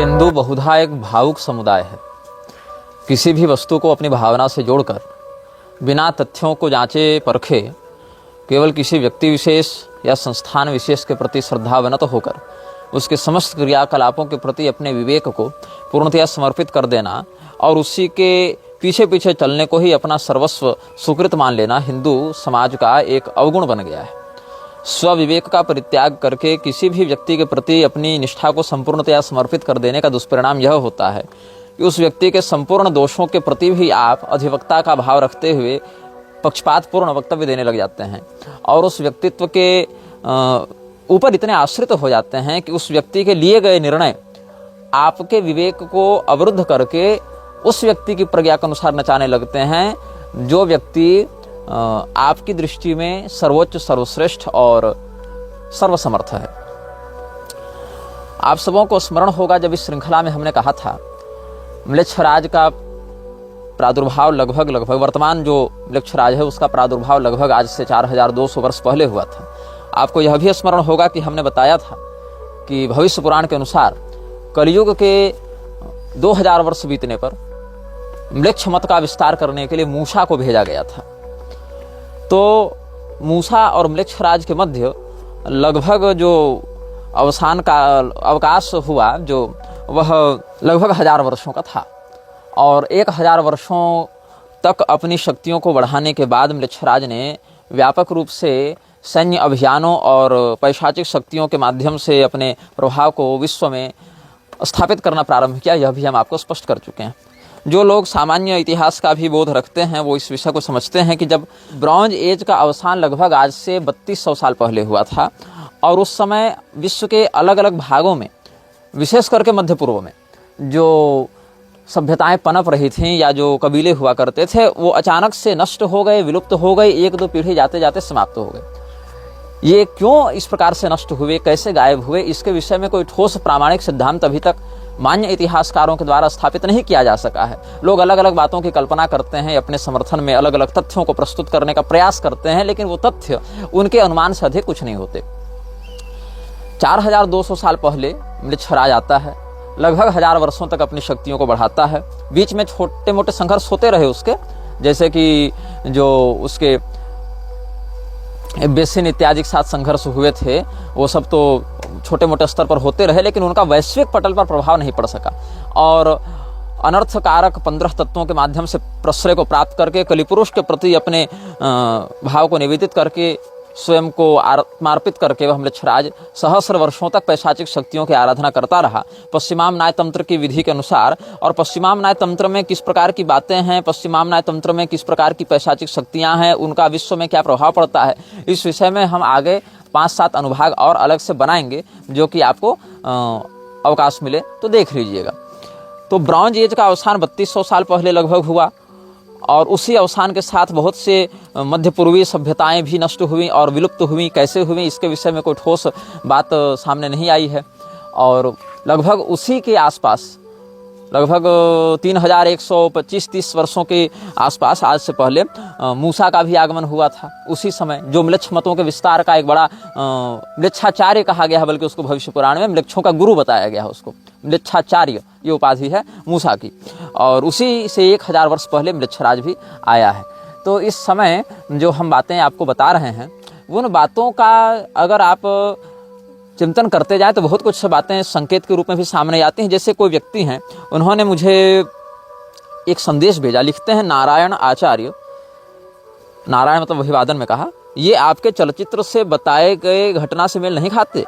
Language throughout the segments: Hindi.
हिंदू बहुधा एक भावुक समुदाय है। किसी भी वस्तु को अपनी भावना से जोड़कर बिना तथ्यों को जांचे परखे केवल किसी व्यक्ति विशेष या संस्थान विशेष के प्रति श्रद्धावनत होकर उसके समस्त क्रियाकलापों के प्रति अपने विवेक को पूर्णतया समर्पित कर देना और उसी के पीछे पीछे चलने को ही अपना सर्वस्व सुकृत मान लेना हिंदू समाज का एक अवगुण बन गया है। स्वविवेक का परित्याग करके किसी भी व्यक्ति के प्रति अपनी निष्ठा को संपूर्णतया समर्पित कर देने का दुष्परिणाम यह होता है कि उस व्यक्ति के संपूर्ण दोषों के प्रति भी आप अधिवक्ता का भाव रखते हुए पक्षपातपूर्ण वक्तव्य देने लग जाते हैं और उस व्यक्तित्व के ऊपर इतने आश्रित हो जाते हैं कि उस व्यक्ति के लिए गए निर्णय आपके विवेक को अवरुद्ध करके उस व्यक्ति की प्रज्ञा के अनुसार नचाने लगते हैं जो व्यक्ति आपकी दृष्टि में सर्वोच्च सर्वश्रेष्ठ और सर्वसमर्थ है। आप सबों को स्मरण होगा जब इस श्रृंखला में हमने कहा था म्लेच्छराज का प्रादुर्भाव लगभग वर्तमान जो म्लेच्छराज है उसका प्रादुर्भाव लगभग आज से 4200 वर्ष पहले हुआ था। आपको यह भी स्मरण होगा कि हमने बताया था कि भविष्य पुराण के अनुसार कलयुग के 2000 वर्ष बीतने पर म्लेच्छ मत का विस्तार करने के लिए मूसा को भेजा गया था। तो मूसा और म्लेच्छराज के मध्य लगभग जो अवसान का अवकाश हुआ जो वह लगभग 1000 वर्षों का था और 1000 वर्षों तक अपनी शक्तियों को बढ़ाने के बाद म्लेच्छराज ने व्यापक रूप से सैन्य अभियानों और पैशाचिक शक्तियों के माध्यम से अपने प्रभाव को विश्व में स्थापित करना प्रारंभ किया। यह भी हम आपको स्पष्ट कर चुके हैं। जो लोग सामान्य इतिहास का भी बोध रखते हैं वो इस विषय को समझते हैं कि जब ब्रॉन्ज एज का अवसान लगभग आज से 3200 साल पहले हुआ था और उस समय विश्व के अलग अलग भागों में विशेष करके मध्य पूर्व में जो सभ्यताएं पनप रही थीं या जो कबीले हुआ करते थे वो अचानक से नष्ट हो गए, विलुप्त हो गए, एक दो पीढ़ी जाते जाते समाप्त हो गए। ये क्यों इस प्रकार से नष्ट हुए, कैसे गायब हुए, इसके विषय में कोई ठोस प्रामाणिक सिद्धांत अभी तक मान्य इतिहासकारों के द्वारा स्थापित नहीं किया जा सका है। लोग अलग अलग बातों की कल्पना करते हैं, अपने समर्थन में अलग अलग तथ्यों को प्रस्तुत करने का प्रयास करते हैं, लेकिन वो तथ्य उनके अनुमान से अधिक कुछ नहीं होते। 4200 साल पहले म्लेच्छराज आता है, लगभग 1000 वर्षों तक अपनी शक्तियों को बढ़ाता है। बीच में छोटे मोटे संघर्ष होते रहे उसके, जैसे कि जो उसके बेसिन इत्यादि के साथ संघर्ष हुए थे वो सब तो छोटे मोटे स्तर पर होते रहे, लेकिन उनका वैश्विक पटल पर प्रभाव नहीं पड़ सका और अनर्थकारक 15 तत्वों के माध्यम से प्रश्रय को प्राप्त करके कलिपुरुष के प्रति अपने भाव को निवेदित करके स्वयं को आत्मार्पित करके वह म्लेच्छराज सहस्र वर्षों तक पैशाचिक शक्तियों की आराधना करता रहा पश्चिमाम न्याय तंत्र की विधि के अनुसार। और पश्चिमाम न्याय तंत्र में किस प्रकार की बातें हैं, पश्चिमाम न्याय तंत्र में किस प्रकार की पैशाचिक शक्तियां हैं, उनका विश्व में क्या प्रभाव पड़ता है, इस विषय में हम आगे 5-7 अनुभाग और अलग से बनाएंगे जो कि आपको अवकाश मिले तो देख लीजिएगा। तो ब्रॉन्ज एज का अवसान 3200 साल पहले लगभग हुआ और उसी अवसान के साथ बहुत से मध्य पूर्वी सभ्यताएं भी नष्ट हुई और विलुप्त हुई। कैसे हुई इसके विषय में कोई ठोस बात सामने नहीं आई है और लगभग उसी के आसपास लगभग 3125-30 वर्षों के आसपास आज से पहले मूसा का भी आगमन हुआ था। उसी समय जो म्लेच्छ मतों के विस्तार का एक बड़ा म्लेच्छाचार्य कहा गया है, बल्कि उसको भविष्य पुराण में म्लेच्छों का गुरु बताया गया है, उसको म्लेच्छाचार्य ये उपाधि है मूसा की। और उसी से 1000 वर्ष पहले म्लेच्छराज भी आया है। तो इस समय जो हम बातें आपको बता रहे हैं उन बातों का अगर आप चिंतन करते जाएं तो बहुत कुछ बातें संकेत के रूप में भी सामने आती हैं। जैसे कोई व्यक्ति हैं, उन्होंने मुझे एक संदेश भेजा, लिखते हैं नारायण आचार्य, नारायण मतलब अभिवादन में कहा, ये आपके चलचित्र से बताए गए घटना से मेल नहीं खाते।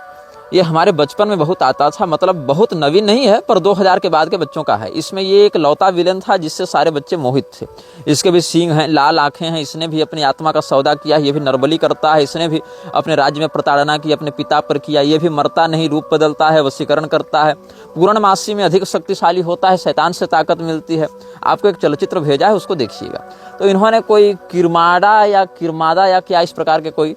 ये हमारे बचपन में बहुत आता था, मतलब बहुत नवीन नहीं है पर 2000 के बाद के बच्चों का है। इसमें ये एक लौता विलेन था जिससे सारे बच्चे मोहित थे। इसके भी सींग हैं, लाल आंखें हैं, इसने भी अपनी आत्मा का सौदा किया, ये भी नरबली करता है, इसने भी अपने राज्य में प्रताड़ना की, अपने पिता पर किया, ये भी मरता नहीं, रूप बदलता है, वशीकरण करता है, पूर्णमासी में अधिक शक्तिशाली होता है, शैतान से ताकत मिलती है। आपको एक चलचित्र भेजा है, उसको देखिएगा। तो इन्होंने कोई किरमादा या क्या इस प्रकार के कोई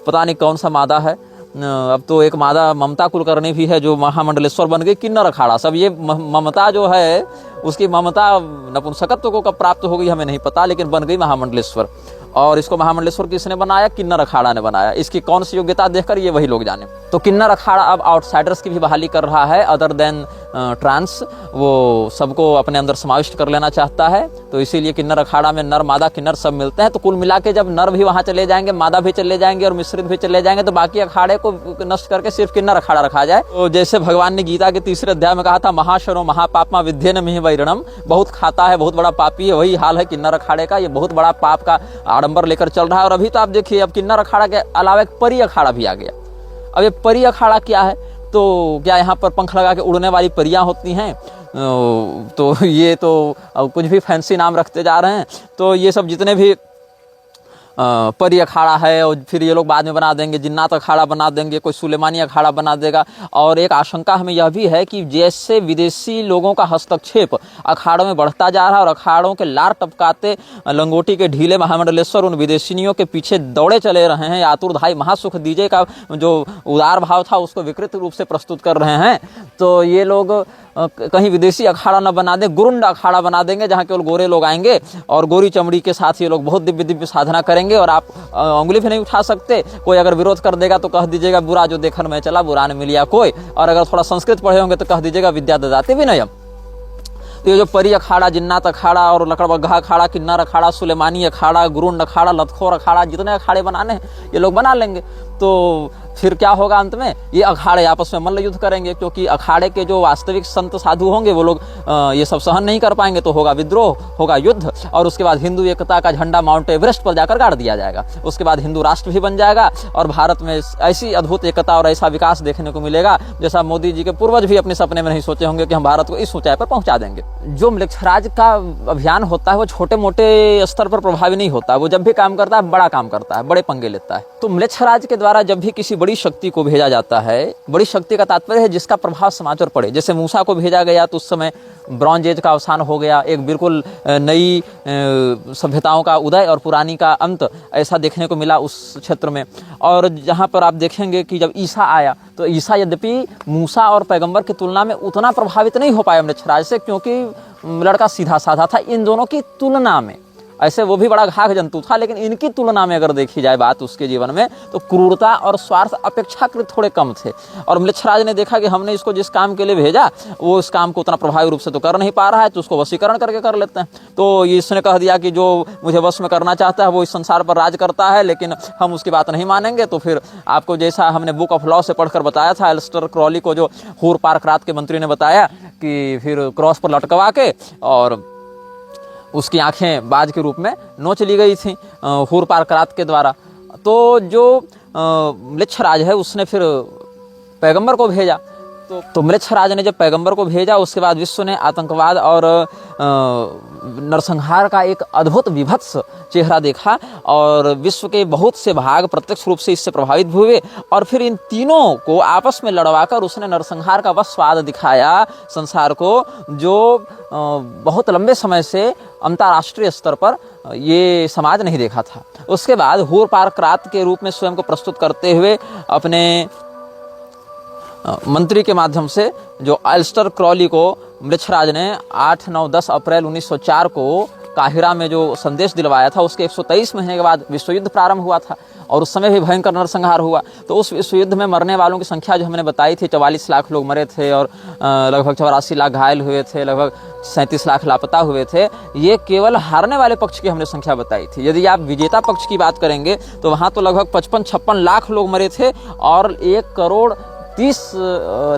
पता नहीं कौन सा मादा है, अब तो एक मादा ममता कुलकर्णी भी है जो महामंडलेश्वर बन गई, किन्नर अखाड़ा। सब ये ममता जो है उसकी ममता नपुंसकत्व को कब प्राप्त हो गई हमें नहीं पता, लेकिन बन गई महामंडलेश्वर। और इसको महामंडलेश्वर किसने बनाया? किन्नर अखाड़ा ने बनाया। इसकी कौन सी योग्यता देखकर, ये वही लोग जाने। तो किन्नर अखाड़ा अब आउटसाइडर्स की भी बहाली कर रहा है, अदर देन ट्रांस, वो सबको अपने अंदर समाविष्ट कर लेना चाहता है। तो इसीलिए किन्नर अखाड़ा में नर मादा किन्नर सब मिलते हैं। तो कुल मिला के जब नर भी वहां चले जाएंगे, मादा भी चले जाएंगे और मिश्रित भी चले जाएंगे, तो बाकी अखाड़े को नष्ट करके सिर्फ किन्नर अखाड़ा रखा जाए। तो जैसे भगवान ने गीता के 3 अध्याय में कहा था, महाशनो महापापमा विद्येन मिहि वैरणम, बहुत खाता है, बहुत बड़ा पापी है, वही हाल है किन्नर अखाड़े का। ये बहुत बड़ा पाप का आडंबर लेकर चल रहा है। और अभी तो आप देखिए, अब किन्नर अखाड़ा के अलावा एक परी अखाड़ा भी आ गया। अब ये परी अखाड़ा क्या है? तो क्या यहाँ पर पंख लगा के उड़ने वाली परियां होती हैं? तो ये तो कुछ भी फैंसी नाम रखते जा रहे हैं। तो ये सब जितने भी परी अखाड़ा है, और फिर ये लोग बाद में बना देंगे जिन्नात अखाड़ा बना देंगे, कोई सुलेमानी अखाड़ा बना देगा। और एक आशंका हमें यह भी है कि जैसे विदेशी लोगों का हस्तक्षेप अखाड़ों में बढ़ता जा रहा है और अखाड़ों के लार टपकाते लंगोटी के ढीले महामंडलेश्वर उन विदेशिनियों के पीछे दौड़े चले रहे हैं, आतुरधाई महासुख दीजिए का जो उदार भाव था उसको विकृत रूप से प्रस्तुत कर रहे हैं। तो ये लोग कहीं विदेशी अखाड़ा न बना दें, गुरुंड अखाड़ा बना देंगे, जहाँ केवल गोरे लोग आएंगे और गोरी चमड़ी के साथ ये लोग बहुत दिव्य दिव्य साधना करेंगे और आप उंगली भी नहीं उठा सकते। कोई अगर विरोध कर देगा तो कह दीजिएगा बुरा जो देखन में चला, बुरा न मिलिया कोई। और अगर थोड़ा संस्कृत पढ़े होंगे तो कह दीजिएगा विद्या ददाते विनयम। तो ये जो परी अखाड़ा, जिन्नात अखाड़ा और लकड़बग्घा अखाड़ा, किन्नर अखाड़ा, सुलेमानी अखाड़ा, गुरुंड अखाड़ा, लतखोर अखाड़ा, जितने अखाड़े बनाने हैं ये लोग बना लेंगे। तो फिर क्या होगा अंत में? ये अखाड़े आपस में मल्ल युद्ध करेंगे, क्योंकि अखाड़े के जो वास्तविक संत साधु होंगे वो लोग ये सब सहन नहीं कर पाएंगे। तो होगा विद्रोह, होगा युद्ध, और उसके बाद हिंदू एकता का झंडा माउंट एवरेस्ट पर जाकर गाड़ दिया जाएगा। उसके बाद हिंदू राष्ट्र भी बन जाएगा और भारत में ऐसी अद्भुत एकता और ऐसा विकास देखने को मिलेगा जैसा मोदी जी के पूर्वज भी अपने सपने में नहीं सोचे होंगे कि हम भारत को इस ऊंचाई पर पहुंचा देंगे। जो म्लेच्छराज का अभियान होता है वो छोटे मोटे स्तर पर प्रभावी नहीं होता। वो जब भी काम करता है बड़ा काम करता है, बड़े पंगे लेता है। तो म्लेच्छराज के द्वारा जब भी किसी बड़ी शक्ति को भेजा जाता है, बड़ी शक्ति का तात्पर्य है जिसका प्रभाव समाज पर पड़े। जैसे मूसा को भेजा गया तो उस समय ब्रॉन्ज एज का अवसान हो गया, एक बिल्कुल नई सभ्यताओं का उदय और पुरानी का अंत ऐसा देखने को मिला उस क्षेत्र में। और जहाँ पर आप देखेंगे कि जब ईसा आया तो ईसा यद्यपि मूसा और पैगंबर की तुलना में उतना प्रभावित नहीं हो पाया म्लेच्छराज से, क्योंकि लड़का सीधा साधा था। इन दोनों की तुलना में, ऐसे वो भी बड़ा घाघ जंतु था, लेकिन इनकी तुलना में अगर देखी जाए बात उसके जीवन में, तो क्रूरता और स्वार्थ अपेक्षाकृत थोड़े कम थे। और म्लेच्छराज ने देखा कि हमने इसको जिस काम के लिए भेजा वो इस काम को उतना प्रभावी रूप से तो कर नहीं पा रहा है, तो उसको वशीकरण करके कर लेते हैं। तो इसने कह दिया कि जो मुझे वश में करना चाहता है वो इस संसार पर राज करता है, लेकिन हम उसकी बात नहीं मानेंगे। तो फिर आपको जैसा हमने बुक ऑफ लॉ से पढ़कर बताया था, एलिस्टर क्रॉली को जो हूर पार्क रात के मंत्री ने बताया कि फिर क्रॉस पर लटकवा के और उसकी आंखें बाज के रूप में नोच ली गई थी हूर पार्करात के द्वारा। तो जो म्लेच्छराज है उसने फिर पैगंबर को भेजा। तो म्लेच्छराज ने जब पैगंबर को भेजा, उसके बाद विश्व ने आतंकवाद और नरसंहार का एक अद्भुत विभत्स चेहरा देखा और विश्व के बहुत से भाग प्रत्यक्ष रूप से इससे प्रभावित हुए। और फिर इन तीनों को आपस में लड़वाकर उसने नरसंहार का वह स्वाद दिखाया संसार को, जो बहुत लंबे समय से अंतर्राष्ट्रीय स्तर पर ये समाज नहीं देखा था। उसके बाद हूर पार्करात के रूप में स्वयं को प्रस्तुत करते हुए अपने मंत्री के माध्यम से जो एलिस्टर क्रॉली को म्लेच्छराज ने 8, 9, 10 अप्रैल 1904 को काहिरा में जो संदेश दिलवाया था, उसके 123 महीने के बाद विश्व युद्ध प्रारंभ हुआ था और उस समय भी भयंकर नरसंहार हुआ। तो उस विश्व युद्ध में मरने वालों की संख्या जो हमने बताई थी, 44 लाख लोग मरे थे और लगभग 84 लाख घायल हुए थे, लगभग 37 लाख लापता हुए थे। ये केवल हारने वाले पक्ष की हमने संख्या बताई थी। यदि आप विजेता पक्ष की बात करेंगे तो वहाँ तो लगभग 55-56 लाख लोग मरे थे और 1,30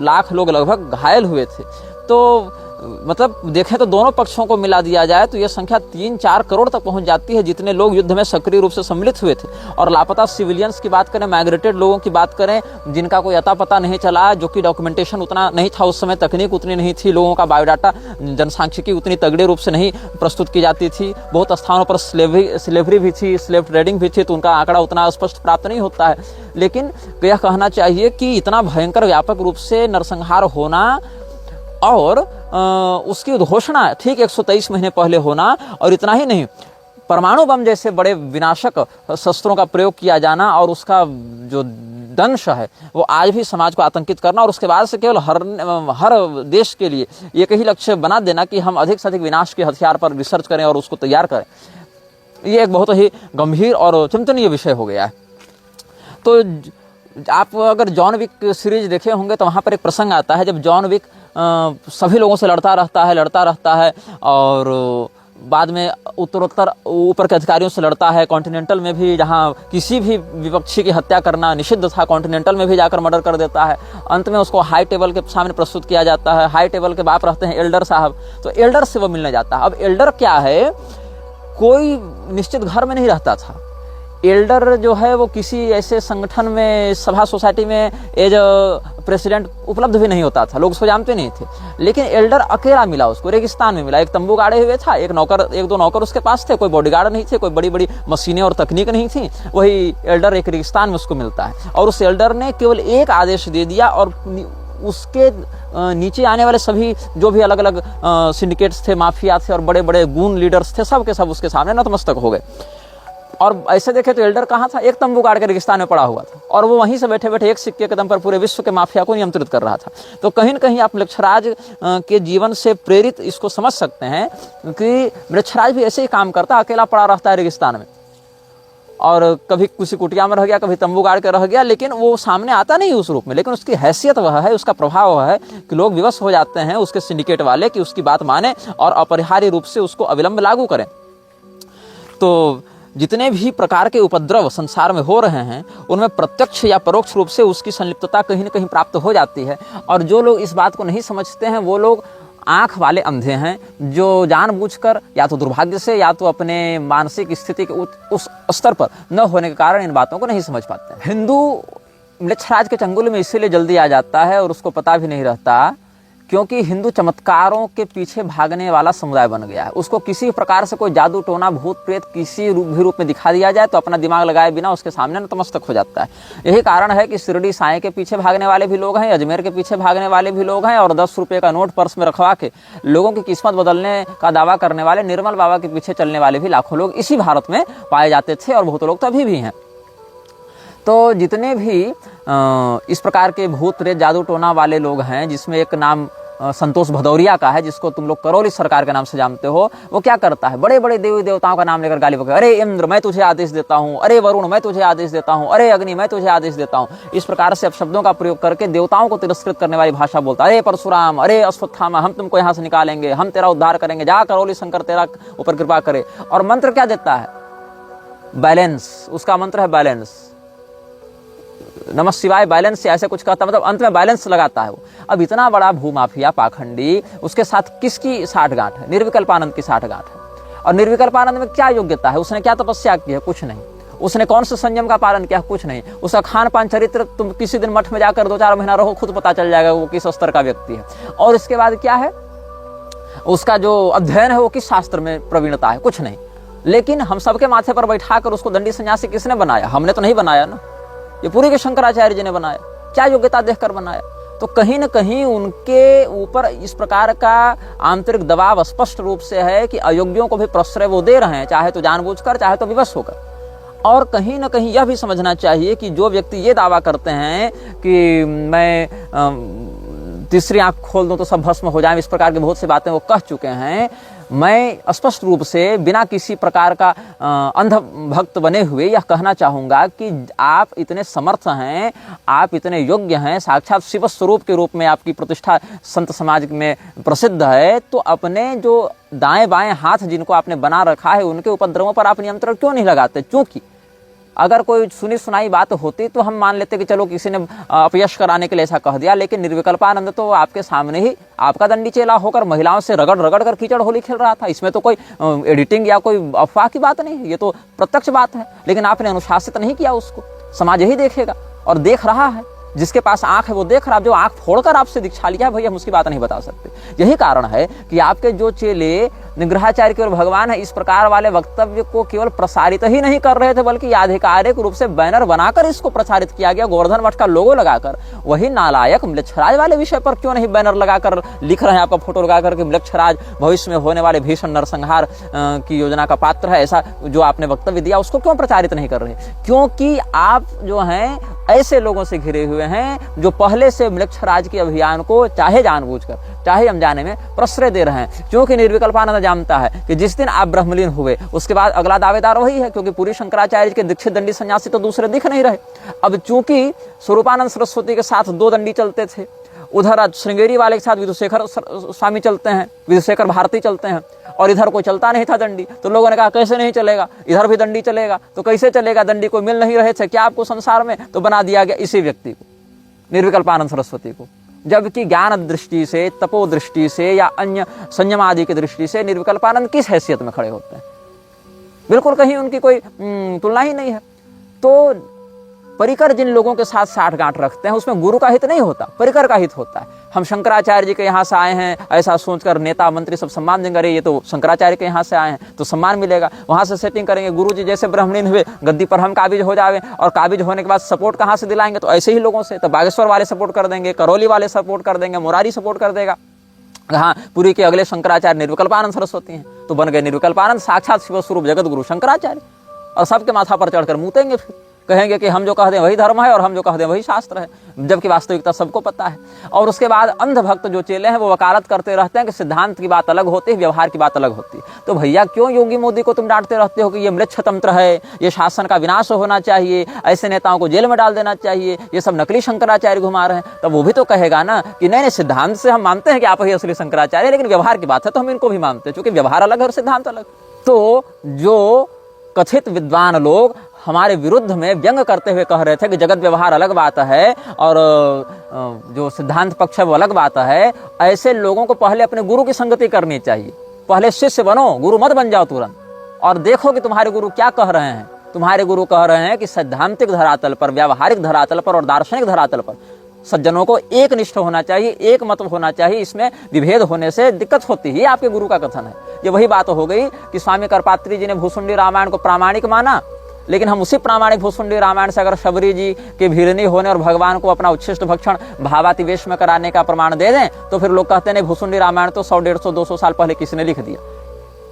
लाख लोग लगभग घायल हुए थे। तो मतलब देखें तो दोनों पक्षों को मिला दिया जाए तो यह संख्या 3-4 करोड़ तक पहुंच जाती है, जितने लोग युद्ध में सक्रिय रूप से सम्मिलित हुए थे। और लापता सिविलियंस की बात करें, माइग्रेटेड लोगों की बात करें, जिनका कोई अता पता नहीं चला, जो कि डॉक्यूमेंटेशन उतना नहीं था उस समय, तकनीक उतनी नहीं थी, लोगों का बायोडाटा जनसांख्यिकी उतनी तगड़े रूप से नहीं प्रस्तुत की जाती थी, बहुत स्थानों पर स्लेवरी भी थी, स्लेव ट्रेडिंग भी थी, तो उनका आंकड़ा उतना स्पष्ट प्राप्त नहीं होता है। लेकिन यह कहना चाहिए कि इतना भयंकर व्यापक रूप से नरसंहार होना और उसकी घोषणा ठीक 123 महीने पहले होना, और इतना ही नहीं, परमाणु बम जैसे बड़े विनाशक शस्त्रों का प्रयोग किया जाना और उसका जो दंश है वो आज भी समाज को आतंकित करना, और उसके बाद से केवल हर देश के लिए एक ही लक्ष्य बना देना कि हम अधिक से अधिक विनाश के हथियार पर रिसर्च करें और उसको तैयार करें। ये एक बहुत ही गंभीर और चिंतनीय विषय हो गया है। तो आप अगर जॉन विक सीरीज देखे होंगे तो वहाँ पर एक प्रसंग आता है जब जॉन विक सभी लोगों से लड़ता रहता है और बाद में उत्तरोत्तर ऊपर के अधिकारियों से लड़ता है। कॉन्टिनेंटल में भी जहाँ किसी भी विपक्षी की हत्या करना निषिद्ध था, कॉन्टिनेंटल में भी जाकर मर्डर कर देता है। अंत में उसको हाई टेबल के सामने प्रस्तुत किया जाता है। हाई टेबल के बाप रहते हैं एल्डर साहब, तो एल्डर से वो मिलने जाता है। अब एल्डर क्या है, कोई निश्चित घर में नहीं रहता था। एल्डर जो है वो किसी ऐसे संगठन में, सभा सोसाइटी में एज प्रेसिडेंट उपलब्ध भी नहीं होता था, लोग उसको जानते नहीं थे। लेकिन एल्डर अकेला मिला, उसको रेगिस्तान में मिला, एक तंबू गाड़े हुए था, एक दो नौकर उसके पास थे, कोई बॉडीगार्ड नहीं थे, कोई बड़ी बड़ी मशीनें और तकनीक नहीं थी। वही एल्डर एक रेगिस्तान में उसको मिलता है और उस एल्डर ने केवल एक आदेश दे दिया और उसके नीचे आने वाले सभी जो भी अलग अलग सिंडिकेट्स थे, माफिया थे और बड़े बड़े गून लीडर्स थे, सब के सब उसके सामने नतमस्तक हो गए। और ऐसे देखे तो एल्डर कहाँ था, एक तंबू गाड़ के रेगिस्तान में पड़ा हुआ था और वो वहीं से बैठे बैठे एक सिक्के के दम पर पूरे विश्व के माफिया को नियंत्रित कर रहा था। तो कहीं न कहीं आप मृक्षराज के जीवन से प्रेरित इसको समझ सकते हैं कि मृक्षराज भी ऐसे ही काम करता, अकेला पड़ा रहता है रेगिस्तान में और कभी किसी कुटिया में रह गया, कभी तंबू गाड़ के रह गया, लेकिन वो सामने आता नहीं उस रूप में। लेकिन उसकी हैसियत वह है, उसका प्रभाव वह है कि लोग विवश हो जाते हैं उसके सिंडिकेट वाले कि उसकी बात माने और अपरिहार्य रूप से उसको अविलंब लागू करें। तो जितने भी प्रकार के उपद्रव संसार में हो रहे हैं उनमें प्रत्यक्ष या परोक्ष रूप से उसकी संलिप्तता कहीं न कहीं प्राप्त हो जाती है। और जो लोग इस बात को नहीं समझते हैं वो लोग आंख वाले अंधे हैं, जो जानबूझकर या तो दुर्भाग्य से या तो अपने मानसिक स्थिति के उस स्तर पर न होने के कारण इन बातों को नहीं समझ पाते हैं। हिंदू मृक्षराज के चंगुल में इसीलिए जल्दी आ जाता है और उसको पता भी नहीं रहता क्योंकि हिंदू चमत्कारों के पीछे भागने वाला समुदाय बन गया है। उसको किसी प्रकार से कोई जादू टोना भूत प्रेत किसी रूप में दिखा दिया जाए तो अपना दिमाग लगाए बिना उसके सामने नतमस्तक हो जाता है। यही कारण है कि शिरडी साईं के पीछे भागने वाले भी लोग हैं, अजमेर के पीछे भागने वाले भी लोग हैं और 10 रुपये का नोट पर्स में रखवा के लोगों की किस्मत बदलने का दावा करने वाले निर्मल बाबा के पीछे चलने वाले भी लाखों लोग इसी भारत में पाए जाते थे और बहुत लोग तो अभी भी हैं। तो जितने भी इस प्रकार के भूत प्रेत जादू टोना वाले लोग हैं, जिसमें एक नाम संतोष भदौरिया का है जिसको तुम लोग करौली सरकार के नाम से जानते हो, वो क्या करता है, बड़े बड़े देवी देवताओं का नाम लेकर गाली बकता है। अरे इंद्र मैं तुझे आदेश देता हूँ, अरे वरुण मैं तुझे आदेश देता हूँ, अरे अग्नि मैं तुझे आदेश देता हूँ। इस प्रकार से अपशब्दों का प्रयोग करके देवताओं को तिरस्कृत करने वाली भाषा बोलता है। अरे परशुराम, अरे अश्वत्थामा, हम तुमको यहाँ से निकालेंगे, हम तेरा उद्धार करेंगे, जा करौली शंकर तेरा ऊपर कृपा करे। और मंत्र क्या देता है, बैलेंस, उसका मंत्र है बैलेंस, नमः शिवाय बैलेंस से ऐसे कुछ कहता, मतलब अंत में बैलेंस लगाता है वो। अब इतना बड़ा भूमाफिया पाखंडी, उसके साथ किसकी साठगांठ है, निर्विकल्पानंद की साठगांठ है। और निर्विकल्पानंद में क्या योग्यता है, उसने क्या तपस्या की है, कुछ नहीं। उसने कौन से संयम का पालन किया, कुछ नहीं। उसका खान पान चरित्र तुम किसी दिन मठ में जाकर 2-4 महीना रहो, खुद पता चल जाएगा वो किस स्तर का व्यक्ति है। और इसके बाद क्या है, उसका जो अध्ययन है वो किस शास्त्र में प्रवीणता है, कुछ नहीं। लेकिन हम सबके माथे पर बैठा कर उसको दंडी सन्यासी किसने बनाया, हमने तो नहीं बनाया ना, ये पूरी के शंकराचार्य जी ने बनाया। क्या योग्यता देखकर बनाया। तो कहीं न कहीं उनके ऊपर इस प्रकार का आंतरिक दबाव स्पष्ट रूप से है कि अयोग्यों को भी प्रश्रय वो दे रहे हैं, चाहे तो जानबूझकर चाहे तो विवश होकर। और कहीं न कहीं यह भी समझना चाहिए कि जो व्यक्ति ये दावा करते हैं कि मैं तीसरी आंख खोल दूं तो सब भस्म हो जाए, इस प्रकार की बहुत सी बातें वो कह चुके हैं। मैं स्पष्ट रूप से बिना किसी प्रकार का अंध भक्त बने हुए यह कहना चाहूँगा कि आप इतने समर्थ हैं, आप इतने योग्य हैं, साक्षात शिव स्वरूप के रूप में आपकी प्रतिष्ठा संत समाज में प्रसिद्ध है, तो अपने जो दाएं बाएं हाथ जिनको आपने बना रखा है उनके उपद्रवों पर आप नियंत्रण क्यों नहीं लगाते। क्योंकि अगर कोई सुनी सुनाई बात होती तो हम मान लेते कि चलो किसी ने अपयश कराने के लिए ऐसा कह दिया, लेकिन निर्विकल्पानंद तो आपके सामने ही आपका दंडी चेला होकर महिलाओं से रगड़ रगड़ कर कीचड़ होली खेल रहा था। इसमें तो कोई एडिटिंग या कोई अफवाह की बात नहीं है, ये तो प्रत्यक्ष बात है। लेकिन आपने अनुशासित नहीं किया, उसको समाज यही देखेगा और देख रहा है। जिसके पास आंख है वो देख रहा है, जो आंख फोड़कर आपसे दीक्षा लिया भैया हम उसकी बात नहीं बता सकते। यही कारण है कि आपके जो चेले निग्रहाचार्य केवल भगवान है इस प्रकार वाले वक्तव्य को केवल प्रसारित ही नहीं कर रहे थे, बल्कि आधिकारिक रूप से बैनर बनाकर इसको प्रसारित किया गया, गोवर्धन मठ का लोगो लगाकर। वही नालायक मृक्षराज वाले विषय पर क्यों नहीं बैनर लगाकर लिख रहे हैं, आपका फोटो लगाकर कि मृक्षराज भविष्य में होने वाले भीषण नरसंहार की योजना का पात्र है, ऐसा जो आपने वक्तव्य दिया उसको क्यों प्रचारित नहीं कर रहे। क्योंकि आप जो हैं ऐसे लोगों से घिरे हुए हैं जो पहले से मृक्षराज के अभियान को चाहे जानबूझकर चाहे अनजाने में प्रश्रय दे रहे हैं, क्योंकि निर्विकल्पानंद जानता है कि जिस दिन आप ब्रह्मलीन हुए उसके बाद अगला दावेदार वही है, क्योंकि पूरी शंकराचार्य के दीक्षित दंडी सन्यासी तो दूसरे दिख नहीं रहे। अब चूंकि स्वरूपानंद सरस्वती के साथ 2 दंडी चलते थे, उधर श्रृंगेरी वाले के साथ विधुशेखर स्वामी चलते हैं, विधुशेखर भारती चलते हैं, और इधर कोई चलता नहीं था दंडी। तो लोगों ने कहा कैसे नहीं चलेगा, इधर भी दंडी चलेगा, तो कैसे चलेगा, दंडी को मिल नहीं रहे थे क्या आपको संसार में, तो बना दिया गया इसी व्यक्ति को, निर्विकल्पानंद सरस्वती को। जबकि ज्ञान दृष्टि से, तपो दृष्टि से या अन्य संयम आदि की दृष्टि से निर्विकल्पानंद किस हैसियत में खड़े होते हैं, बिल्कुल कहीं उनकी कोई तुलना ही नहीं है। तो परिकर जिन लोगों के साथ साठगांठ रखते हैं उसमें गुरु का हित नहीं होता, परिकर का हित होता है। हम शंकराचार्य जी के यहाँ से आए हैं ऐसा सोचकर नेता मंत्री सब सम्मान देंगे, अरे ये तो शंकराचार्य के यहाँ से आए हैं तो सम्मान मिलेगा, वहां से सेटिंग करेंगे। गुरु जी जैसे ब्रह्मलीन हुए गद्दी पर हम काबिज हो जावे, और काबिज होने के बाद सपोर्ट कहाँ से दिलाएंगे, तो ऐसे ही लोगों से। तो बागेश्वर वाले सपोर्ट कर देंगे, करौली वाले सपोर्ट कर देंगे, मुरारी सपोर्ट कर देगा। हाँ, पुरी के अगले शंकराचार्य निर्विकल्पानंद सरस्वती हैं, तो बन गए निर्विकल्पानंद, साक्षात शिव स्वरूप जगत गुरु शंकराचार्य। और सबके माथा पर चढ़कर मूतेंगे, फिर कहेंगे कि हम जो कह दें वही धर्म है और हम जो कह दें वही शास्त्र है, जबकि वास्तविकता सबको पता है। और उसके बाद अंध भक्त जो चेले हैं वो वकालत करते रहते हैं कि सिद्धांत की बात अलग होती है, व्यवहार की बात अलग होती है। तो भैया क्यों योगी मोदी को तुम डांटते रहते हो कि ये मृच्छ तंत्र है, ये शासन का विनाश होना चाहिए, ऐसे नेताओं को जेल में डाल देना चाहिए, ये सब नकली शंकराचार्य घुमा रहे हैं। तब वो भी तो कहेगा ना कि नहीं नहीं, सिद्धांत से हम मानते हैं कि आप ही असली शंकराचार्य, लेकिन व्यवहार की बात है तो हम इनको भी मानते हैं, क्योंकि व्यवहार अलग है और सिद्धांत अलग। तो जो कथित विद्वान लोग हमारे विरुद्ध में व्यंग करते हुए कह रहे थे कि जगत व्यवहार अलग बात है और जो सिद्धांत पक्ष है वो अलग बात है, ऐसे लोगों को पहले अपने गुरु की संगति करनी चाहिए। पहले शिष्य बनो, गुरु मत बन जाओ तुरंत, और देखो कि तुम्हारे गुरु क्या कह रहे हैं। तुम्हारे गुरु कह रहे हैं कि सैद्धांतिक धरातल पर, व्यावहारिक धरातल पर और दार्शनिक धरातल पर सज्जनों को एक निष्ठ होना चाहिए, एक मत होना चाहिए, इसमें विभेद होने से दिक्कत होती है, आपके गुरु का कथन है। ये वही बात हो गई कि स्वामी करपात्री जी ने भूसुंडी रामायण को प्रामाणिक माना, लेकिन हम उसी प्रामाणिक भूसुंडी रामायण से अगर शबरी जी के भीड़नी होने और भगवान को अपना उच्छिष्ट भक्षण भावातिवेश में कराने का प्रमाण दे दें, तो फिर लोग कहते हैं भूसुंडी रामायण तो 100, 150, 200 साल पहले किसी ने लिख दिया,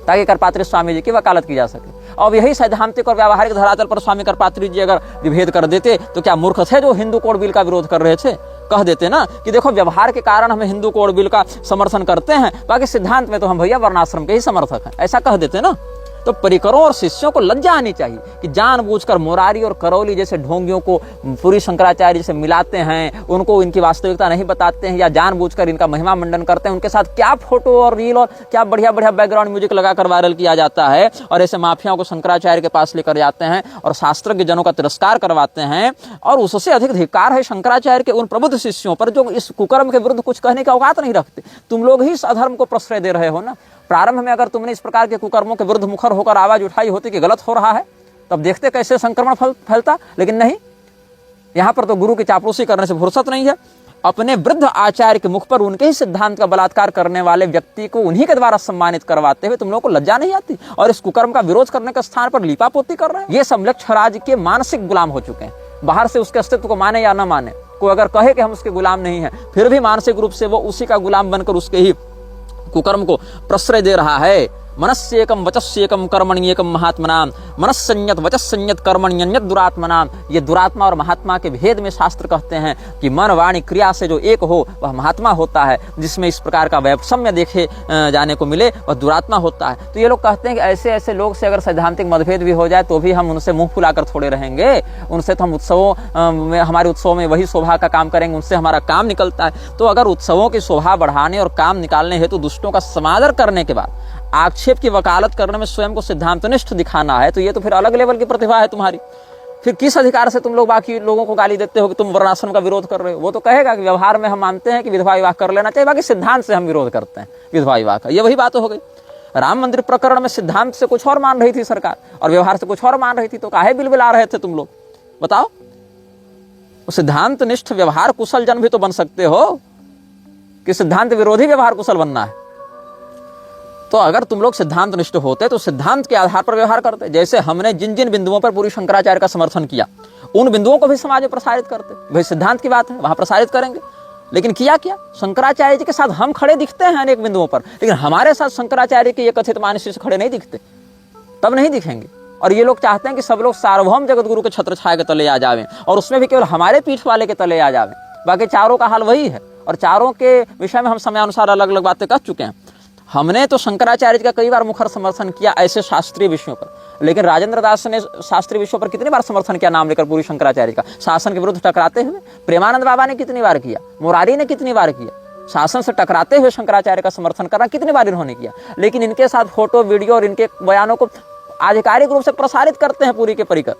ताकि करपात्री स्वामी जी की वकालत की जा सके। और यही सैद्धांतिक और व्यावहारिक धरातल पर स्वामी करपात्री जी अगर विभेद कर देते तो क्या मूर्ख थे जो हिंदू कोड बिल का विरोध कर रहे थे? कह देते ना कि देखो व्यवहार के कारण हम हिंदू कोड बिल का समर्थन करते हैं, बाकी सिद्धांत में तो हम भैया वर्णाश्रम के ही समर्थक हैं, ऐसा कह देते ना। तो परिकरों और शिष्यों को लज्जा आनी चाहिए कि जानबूझकर मुरारी और करौली जैसे ढोंगियों को पूरी शंकराचार्य से मिलाते हैं, उनको इनकी वास्तविकता नहीं बताते हैं या जानबूझकर इनका महिमा मंडन करते हैं। उनके साथ क्या फोटो और रील और क्या बढ़िया बढ़िया बैकग्राउंड म्यूजिक लगाकर वायरल किया जाता है, और ऐसे माफियाओं को शंकराचार्य के पास लेकर जाते हैं और शास्त्रज्ञ जनों का तिरस्कार करवाते हैं। और उससे अधिक धिक्कार है शंकराचार्य के उन प्रबुद्ध शिष्यों पर जो इस कुकर्म के विरुद्ध कुछ कहने का औकात नहीं रखते। तुम लोग ही इस अधर्म को प्रश्रय दे रहे हो ना। प्रारंभ में अगर तुमने इस प्रकार के कुकर्मों के विरुद्ध मुखर होकर आवाज उठाई होती कि गलत हो रहा है, तब देखते कैसे संक्रमण फैलता, लेकिन नहीं, यहां पर तो गुरु की चापलूसी करने से फुर्सत नहीं है। अपने वृद्ध आचार्य के मुख पर उनके ही सिद्धांत का बलात्कार करने वाले व्यक्ति को उन्हीं के द्वारा सम्मानित करवाते हुए तुम लोगों को लज्जा नहीं आती, और इस कुकर्म का विरोध करने के स्थान पर लीपापोती कर रहे हैं। ये समलक्षराज के मानसिक गुलाम हो चुके हैं। बाहर से उसके अस्तित्व को माने या न माने, कोई अगर कहे कि हम उसके गुलाम नहीं है, फिर भी मानसिक रूप से वो उसी का गुलाम बनकर उसके ही कुकर्म को प्रश्रय दे रहा है। मनस्येकम वचस्येकम कर्मण्येकम महात्मनाम, मनस्संयत वचस्संयत कर्मण्यन्यत दुरात्मनाम। ये दुरात्मा और महात्मा के भेद में शास्त्र कहते हैं कि मन वाणी क्रिया से जो एक हो वह महात्मा होता है, जिसमें इस प्रकार का वैषम्य देखे जाने को मिले वह दुरात्मा होता है। तो ये लोग कहते हैं कि ऐसे ऐसे लोग से अगर सैद्धांतिक मतभेद भी हो जाए तो भी हम उनसे मुंह फुलाकर थोड़े रहेंगे, उनसे तो हम उत्सवों में, हमारे उत्सवों में वही शोभा का काम करेंगे, उनसे हमारा काम निकलता है। तो अगर उत्सवों की शोभा बढ़ाने और काम निकालने हेतु दुष्टों का समादर करने के बाद आक्षेप की वकालत करने में स्वयं को सिद्धांतनिष्ठ दिखाना है, तो ये तो फिर अलग लेवल की प्रतिभा है तुम्हारी। फिर किस अधिकार से तुम लोग बाकी लोगों को गाली देते हो कि तुम वर्णाश्रम का विरोध कर रहे हो? वो तो कहेगा कि व्यवहार में हम मानते हैं कि विधवा विवाह कर लेना चाहिए, बाकी सिद्धांत से हम विरोध करते हैं विधवा विवाह का। ये वही बात हो गई। राम मंदिर प्रकरण में सिद्धांत से कुछ और मान रही थी सरकार और व्यवहार से कुछ और मान रही थी, तो काहे बिलबिला रहे थे तुम लोग? बताओ। सिद्धांत निष्ठ व्यवहार कुशल जन भी तो बन सकते हो कि सिद्धांत विरोधी व्यवहार कुशल बनना है? तो अगर तुम लोग सिद्धांत निष्ठ होते तो सिद्धांत के आधार पर व्यवहार करते। जैसे हमने जिन जिन बिंदुओं पर पूरी शंकराचार्य का समर्थन किया उन बिंदुओं को भी समाज में प्रसारित करते। भाई सिद्धांत की बात है, वहां प्रसारित करेंगे। लेकिन किया क्या? शंकराचार्य जी के साथ हम खड़े दिखते हैं अनेक बिंदुओं पर, लेकिन हमारे साथ शंकराचार्य के ये कथित मानसी से खड़े नहीं दिखते, तब नहीं दिखेंगे। और ये लोग चाहते हैं कि सब लोग सार्वभौम जगत गुरु के छत्र छाया के तले आ जावें, और उसमें भी केवल हमारे पीठ वाले के तले आ जावें। बाकी चारों का हाल वही है, और चारों के विषय में हम समयानुसार अलग अलग बातें कर चुके हैं। हमने तो शंकराचार्य जी का कई बार मुखर समर्थन किया ऐसे शास्त्रीय विषयों पर, लेकिन राजेंद्र दास ने शास्त्रीय विषयों पर कितनी बार समर्थन किया नाम लेकर पूरी शंकराचार्य का, शासन के विरुद्ध टकराते हुए। प्रेमानंद बाबा ने कितनी बार किया, मुरारी ने कितनी बार किया, शासन से टकराते हुए शंकराचार्य का समर्थन करना कितनी बार इन्होंने किया। लेकिन इनके साथ फोटो वीडियो और इनके बयानों को आधिकारिक रूप से प्रसारित करते हैं पूरी के परिकर,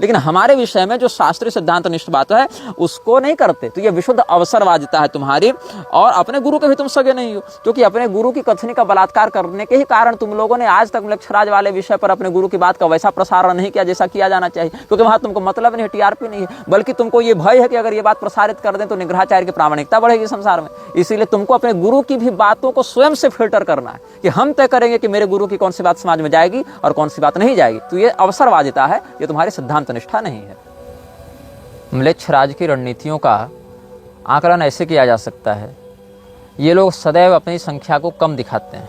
लेकिन हमारे विषय में जो शास्त्रीय सिद्धांतनिष्ठ बात है उसको नहीं करते। तो ये विशुद्ध अवसरवादिता है तुम्हारी, और अपने गुरु के भी तुम सगे नहीं हो, क्योंकि अपने गुरु की कथनी का बलात्कार करने के ही कारण तुम लोगों ने आज तक म्लेच्छराज वाले विषय पर अपने गुरु की बात का वैसा प्रसारण नहीं किया जैसा किया जाना चाहिए, क्योंकि वहां तुमको मतलब नहीं है, टीआरपी नहीं है, बल्कि तुमको ये भय है कि अगर ये बात प्रसारित कर दें तो निग्रहाचार्य की प्रामाणिकता बढ़ेगी संसार में। इसीलिए तुमको अपने गुरु की भी बातों को स्वयं से फिल्टर करना है कि हम तय करेंगे कि मेरे गुरु की कौन सी बात समाज में जाएगी और कौन सी बात नहीं जाएगी। तो ये अवसरवादिता है, ये तुम्हारी सिद्धांत निष्ठा नहीं है। म्लेच्छराज की रणनीतियों का आकलन ऐसे किया जा सकता है, ये लोग सदैव अपनी संख्या को कम दिखाते हैं,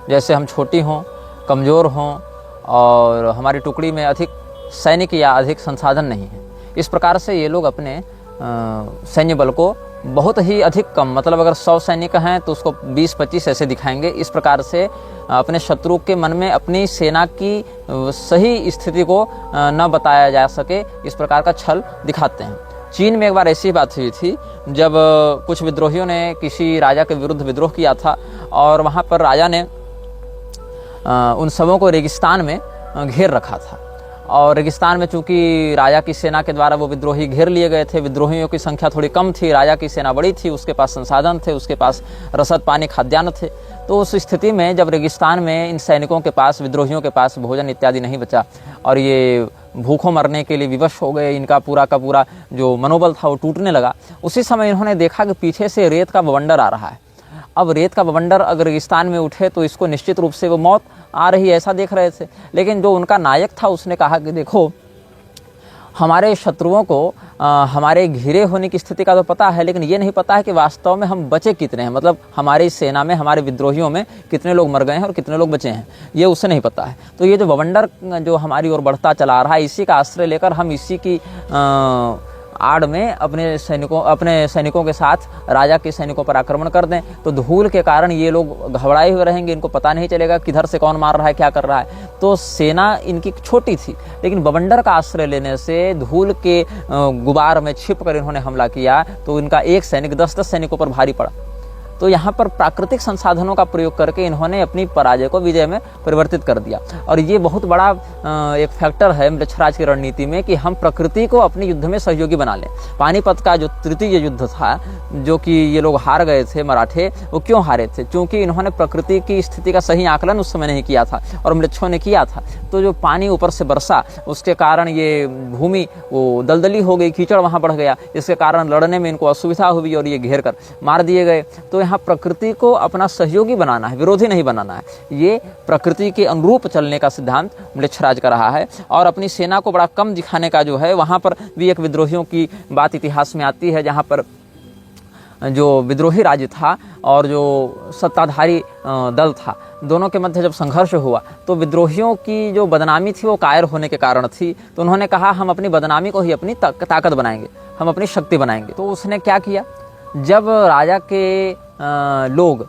जैसे हम छोटी हों, कमज़ोर हों और हमारी टुकड़ी में अधिक सैनिक या अधिक संसाधन नहीं है। इस प्रकार से ये लोग अपने सैन्य बल को बहुत ही अधिक कम, मतलब अगर 100 सैनिक हैं तो उसको 20-25 ऐसे दिखाएंगे। इस प्रकार से अपने शत्रु के मन में अपनी सेना की सही स्थिति को न बताया जा सके, इस प्रकार का छल दिखाते हैं। चीन में एक बार ऐसी बात हुई थी जब कुछ विद्रोहियों ने किसी राजा के विरुद्ध विद्रोह किया था, और वहाँ पर राजा ने उन सबों को रेगिस्तान में घेर रखा था, और रेगिस्तान में चूंकि राजा की सेना के द्वारा वो विद्रोही घेर लिए गए थे, विद्रोहियों की संख्या थोड़ी कम थी, राजा की सेना बड़ी थी, उसके पास संसाधन थे, उसके पास रसद पानी खाद्यान्न थे। तो उस स्थिति में जब रेगिस्तान में इन सैनिकों के पास, विद्रोहियों के पास भोजन इत्यादि नहीं बचा और ये भूखों मरने के लिए विवश हो गए, इनका पूरा का पूरा जो मनोबल था वो टूटने लगा, उसी समय इन्होंने देखा कि पीछे से रेत का बवंडर आ रहा है। अब रेत का बवंडर अगर रेगिस्तान में उठे तो इसको निश्चित रूप से वो मौत आ रही है, ऐसा देख रहे थे। लेकिन जो उनका नायक था उसने कहा कि देखो, हमारे शत्रुओं को हमारे घिरे होने की स्थिति का तो पता है, लेकिन ये नहीं पता है कि वास्तव में हम बचे कितने हैं, मतलब हमारी सेना में, हमारे विद्रोहियों में कितने लोग मर गए हैं और कितने लोग बचे हैं, ये उसे नहीं पता है। तो ये जो बवंडर जो हमारी ओर बढ़ता चला रहा है, इसी का आश्रय लेकर हम इसी की आड़ में अपने सैनिकों के साथ राजा के सैनिकों पर आक्रमण कर दें, तो धूल के कारण ये लोग घबराए हुए रहेंगे, इनको पता नहीं चलेगा किधर से कौन मार रहा है, क्या कर रहा है। तो सेना इनकी छोटी थी, लेकिन बवंडर का आश्रय लेने से धूल के गुबार में छिप कर इन्होंने हमला किया, तो इनका एक सैनिक 10-10 सैनिकों पर भारी पड़ा। तो यहाँ पर प्राकृतिक संसाधनों का प्रयोग करके इन्होंने अपनी पराजय को विजय में परिवर्तित कर दिया। और ये बहुत बड़ा एक फैक्टर है म्लेच्छराज की रणनीति में कि हम प्रकृति को अपने युद्ध में सहयोगी बना लें। पानीपत का जो तृतीय युद्ध था, जो कि ये लोग हार गए थे मराठे, वो क्यों हारे थे? क्योंकि इन्होंने प्रकृति की स्थिति का सही आकलन उस समय नहीं किया था और म्लेच्छों ने किया था। तो जो पानी ऊपर से बरसा, उसके कारण ये भूमि वो दलदली हो गई, कीचड़ वहाँ बढ़ गया, इसके कारण लड़ने में इनको असुविधा हुई और ये घेर कर मार दिए गए। तो यहाँ प्रकृति को अपना सहयोगी बनाना है, विरोधी नहीं बनाना है। ये प्रकृति के अनुरूप चलने का सिद्धांत म्लेच्छराज का रहा है। और अपनी सेना को बड़ा कम दिखाने का जो है, वहाँ पर भी एक विद्रोहियों की बात इतिहास में आती है, जहाँ पर जो विद्रोही राज्य था और जो सत्ताधारी दल था, दोनों के मध्य जब संघर्ष हुआ तो विद्रोहियों की जो बदनामी थी वो कायर होने के कारण थी। तो उन्होंने कहा हम अपनी बदनामी को ही अपनी ताकत बनाएंगे, हम अपनी शक्ति बनाएंगे। तो उसने क्या किया, जब राजा के लोग,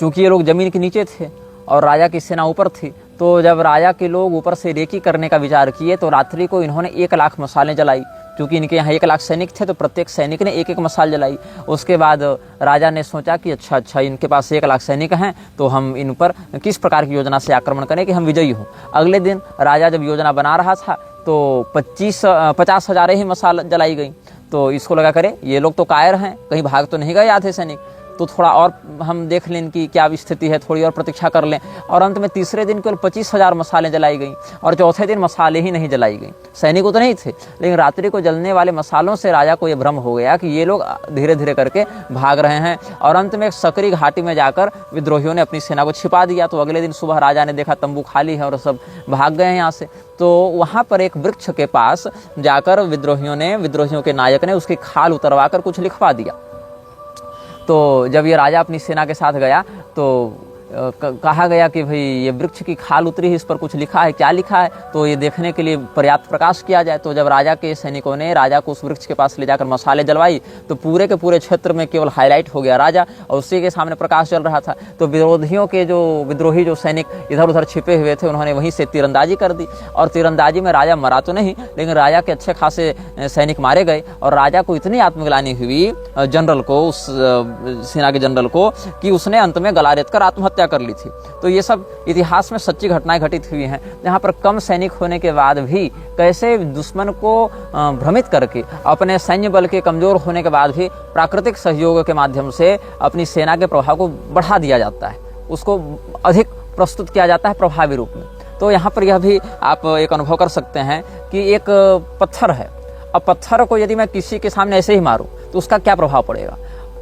चूंकि ये लोग जमीन के नीचे थे और राजा की सेना ऊपर थी, तो जब राजा के लोग ऊपर से रेकी करने का विचार किए तो रात्रि को इन्होंने 1 लाख मसालें जलाई। क्योंकि इनके यहाँ 1 लाख सैनिक थे तो प्रत्येक सैनिक ने 1-1 मसाल जलाई। उसके बाद राजा ने सोचा कि अच्छा इनके पास 1 लाख सैनिक हैं, तो हम इन पर किस प्रकार की योजना से आक्रमण करें कि हम विजयी हों। अगले दिन राजा जब योजना बना रहा था तो 50,000 ही मसाल जलाई गई। तो इसको लगा करे ये लोग तो कायर हैं, कहीं भाग तो नहीं गए आधे सैनिक, तो थोड़ा और हम देख लें कि क्या स्थिति है, थोड़ी और प्रतीक्षा कर लें। और अंत में तीसरे दिन केवल 25,000 मसालें जलाई गईं और चौथे दिन मसाले ही नहीं जलाई गईं। सैनिक उतने ही थे, लेकिन रात्रि को जलने वाले मसालों से राजा को यह भ्रम हो गया कि ये लोग धीरे धीरे करके भाग रहे हैं। और अंत में एक सकरी घाटी में जाकर विद्रोहियों ने अपनी सेना को छिपा दिया। तो अगले दिन सुबह राजा ने देखा तंबू खाली है और सब भाग गए हैं यहाँ से। तो वहाँ पर एक वृक्ष के पास जाकर विद्रोहियों के नायक ने उसकी खाल उतरवा कर कुछ लिखवा दिया। तो जब ये राजा अपनी सेना के साथ गया तो कहा गया कि भाई ये वृक्ष की खाल उतरी है, इस पर कुछ लिखा है, क्या लिखा है, तो ये देखने के लिए पर्याप्त प्रकाश किया जाए। तो जब राजा के सैनिकों ने राजा को उस वृक्ष के पास ले जाकर मसाले जलवाई तो पूरे के पूरे क्षेत्र में केवल हाईलाइट हो गया राजा, और उसी के सामने प्रकाश चल रहा था। तो विरोधियों के जो विद्रोही जो सैनिक इधर उधर छिपे हुए थे, उन्होंने वहीं से तीरंदाजी कर दी, और तीरंदाजी में राजा मरा तो नहीं, लेकिन राजा के अच्छे खासे सैनिक मारे गए, और राजा को इतनी आत्मग्लानि हुई जनरल को, उस सेना के जनरल को, कि उसने अंत में गला रेत कर आत्महत्या कर ली थी। तो ये सब इतिहास में सच्ची घटनाएं घटित हुई हैं, जहाँ पर कम सैनिक होने के बाद भी कैसे दुश्मन को भ्रमित करके, अपने सैन्य बल के कमजोर होने के बाद भी प्राकृतिक सहयोग के माध्यम से अपनी सेना के प्रभाव को बढ़ा दिया जाता है, उसको अधिक प्रस्तुत किया जाता है प्रभावी रूप में। तो यहाँ पर यह भी आप एक अनुभव कर सकते हैं कि एक पत्थर है, अब पत्थर को यदि मैं किसी के सामने ऐसे ही मारूं तो उसका क्या प्रभाव पड़ेगा।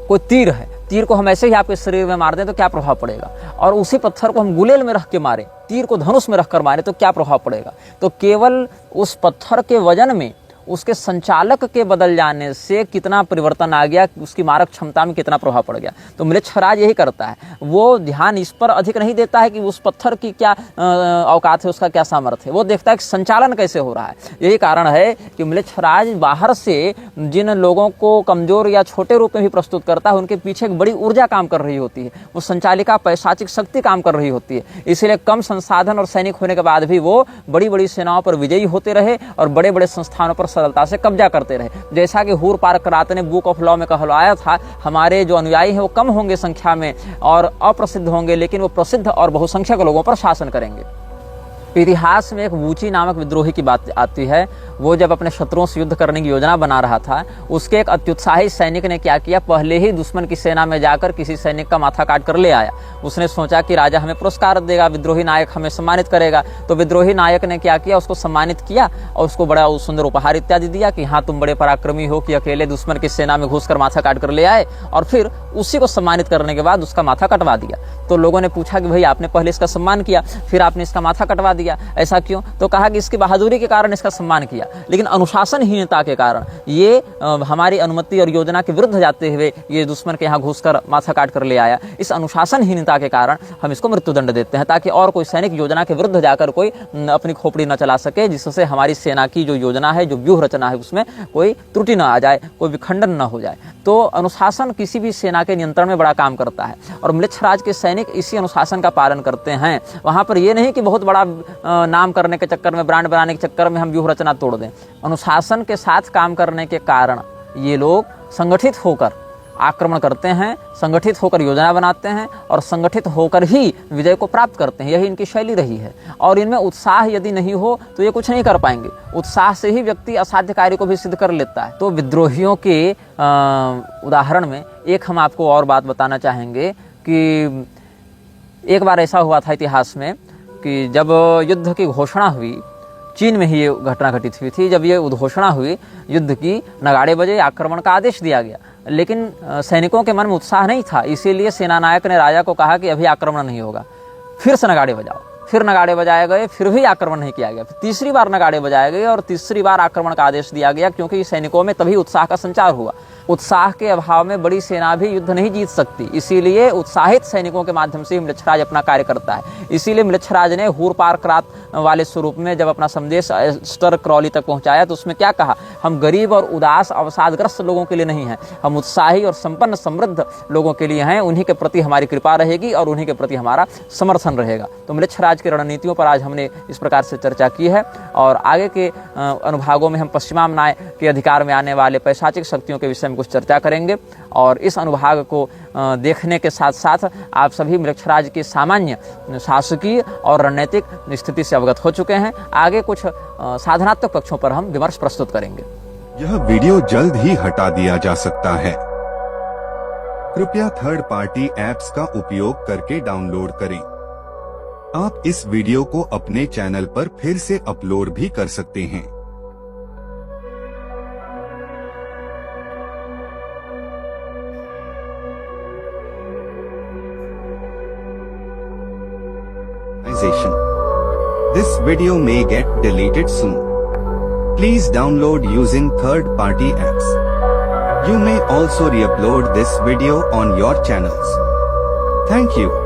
कोई तीर है, तीर को हम ऐसे ही आपके शरीर में मार दें तो क्या प्रभाव पड़ेगा, और उसी पत्थर को हम गुलेल में रख के मारें, तीर को धनुष में रख कर मारें तो क्या प्रभाव पड़ेगा। तो केवल उस पत्थर के वजन में, उसके संचालक के बदल जाने से कितना परिवर्तन आ गया, उसकी मारक क्षमता में कितना प्रभाव पड़ गया। तो म्लेच्छराज यही करता है, वो ध्यान इस पर अधिक नहीं देता है कि उस पत्थर की क्या औकात है, उसका क्या सामर्थ्य है, वो देखता है कि संचालन कैसे हो रहा है। यही कारण है कि म्लेच्छराज बाहर से जिन लोगों को कमजोर या छोटे रूप में भी प्रस्तुत करता है, उनके पीछे एक बड़ी ऊर्जा काम कर रही होती है, वो संचालिका पैशाचिक शक्ति काम कर रही होती है। इसीलिए कम संसाधन और सैनिक होने के बाद भी वो बड़ी बड़ी सेनाओं पर विजयी होते रहे और बड़े बड़े संस्थानों पर सरलता से कब्जा करते रहे। जैसा कि हूर पारकरात ने बुक ऑफ लॉ में कहलवाया था, हमारे जो अनुयायी हैं वो कम होंगे संख्या में और अप्रसिद्ध होंगे, लेकिन वो प्रसिद्ध और बहुसंख्यक लोगों पर शासन करेंगे। इतिहास में एक वूची नामक विद्रोही की बात आती है। वो जब अपने शत्रुओं से युद्ध करने की योजना बना रहा था, उसके एक अत्युत्साही सैनिक ने क्या किया, पहले ही दुश्मन की सेना में जाकर किसी सैनिक का माथा काट कर ले आया। उसने सोचा कि राजा हमें पुरस्कार देगा, विद्रोही नायक हमें सम्मानित करेगा। तो विद्रोही नायक ने क्या किया, उसको सम्मानित किया और उसको बड़ा सुंदर उपहार इत्यादि दिया कि हाँ तुम बड़े पराक्रमी हो कि अकेले दुश्मन की सेना में घुसकर माथा काट कर ले आए, और फिर उसी को सम्मानित करने के बाद उसका माथा कटवा दिया। तो लोगों ने पूछा कि भाई आपने पहले इसका सम्मान किया, फिर आपने इसका माथा कटवा दिया, ऐसा क्यों? तो कहा कि इसकी बहादुरी के कारण इसका सम्मान किया, लेकिन अनुशासनहीनता के कारण ये हमारी अनुमति और योजना के विरुद्ध जाते हुए ये दुश्मन के यहाँ घुसकर माथा काट कर ले आया। इस अनुशासनहीनता के कारण हम इसको मृत्युदंड देते हैं, ताकि और कोई सैनिक योजना के विरुद्ध जाकर कोई अपनी खोपड़ी न चला सके, जिससे हमारी सेना की जो योजना है, जो व्यूह रचना है, उसमें कोई त्रुटि न आ जाए, कोई विखंडन न हो जाए। तो अनुशासन किसी भी सेना के नियंत्रण में बड़ा काम करता है, और म्लेच्छराज के सैनिक इसी अनुशासन का पालन करते हैं। वहां पर यह नहीं कि बहुत बड़ा नाम करने के चक्कर में, ब्रांड बनाने के चक्कर में हम व्यूह रचना तोड़ दें। अनुशासन के साथ काम करने के कारण ये लोग संगठित होकर आक्रमण करते हैं, संगठित होकर योजना बनाते हैं और संगठित होकर ही विजय को प्राप्त करते हैं। यही इनकी शैली रही है, और इनमें उत्साह यदि नहीं हो तो ये कुछ नहीं कर पाएंगे। उत्साह से ही व्यक्ति असाध्य कार्य को भी सिद्ध कर लेता है। तो विद्रोहियों के उदाहरण में एक हम आपको और बात बताना चाहेंगे कि एक बार ऐसा हुआ था इतिहास में कि जब युद्ध की घोषणा हुई, चीन में ही ये घटना घटित हुई थी। जब ये उद्घोषणा हुई युद्ध की, नगाड़े बजे, आक्रमण का आदेश दिया गया, लेकिन सैनिकों के मन में उत्साह नहीं था। इसीलिए सेनानायक ने राजा को कहा कि अभी आक्रमण नहीं होगा, फिर से नगाड़े बजाओ। फिर नगाड़े बजाए गए, फिर भी आक्रमण नहीं किया गया। फिर तीसरी बार नगाड़े बजाए गए और तीसरी बार आक्रमण का आदेश दिया गया, क्योंकि सैनिकों में तभी उत्साह का संचार हुआ। उत्साह के अभाव में बड़ी सेना भी युद्ध नहीं जीत सकती, इसीलिए उत्साहित सैनिकों के माध्यम से म्लेच्छराज अपना कार्य करता है। इसीलिए म्लेच्छराज ने हूर पारकरात वाले स्वरूप में जब अपना संदेश स्टर क्रॉली तक पहुंचाया तो उसमें क्या कहा, हम गरीब और उदास अवसादग्रस्त लोगों के लिए नहीं हैं, हम उत्साही और संपन्न समृद्ध लोगों के लिए हैं। उन्हीं के प्रति हमारी कृपा रहेगी और उन्हीं के प्रति हमारा समर्थन रहेगा। तो म्लेच्छराज की रणनीतियों पर आज हमने इस प्रकार से चर्चा की है, और आगे के अनुभागों में हम पश्चिमामनाय के अधिकार में आने वाले पैशाचिक शक्तियों के विषय में कुछ चर्चा करेंगे। और इस अनुभाग को देखने के साथ साथ आप सभी म्लेच्छराज की सामान्य शासकीय और रणनीतिक स्थिति से अवगत हो चुके हैं। आगे कुछ साधनात्मक पक्षों पर हम विमर्श प्रस्तुत करेंगे। यह वीडियो जल्द ही हटा दिया जा सकता है, कृपया थर्ड पार्टी ऐप्स का उपयोग करके डाउनलोड करें। आप इस वीडियो को अपने चैनल पर फिर से अपलोड भी कर सकते हैं। This video may get deleted soon. Please download using third-party apps. You may also re-upload this video on your channels. Thank you.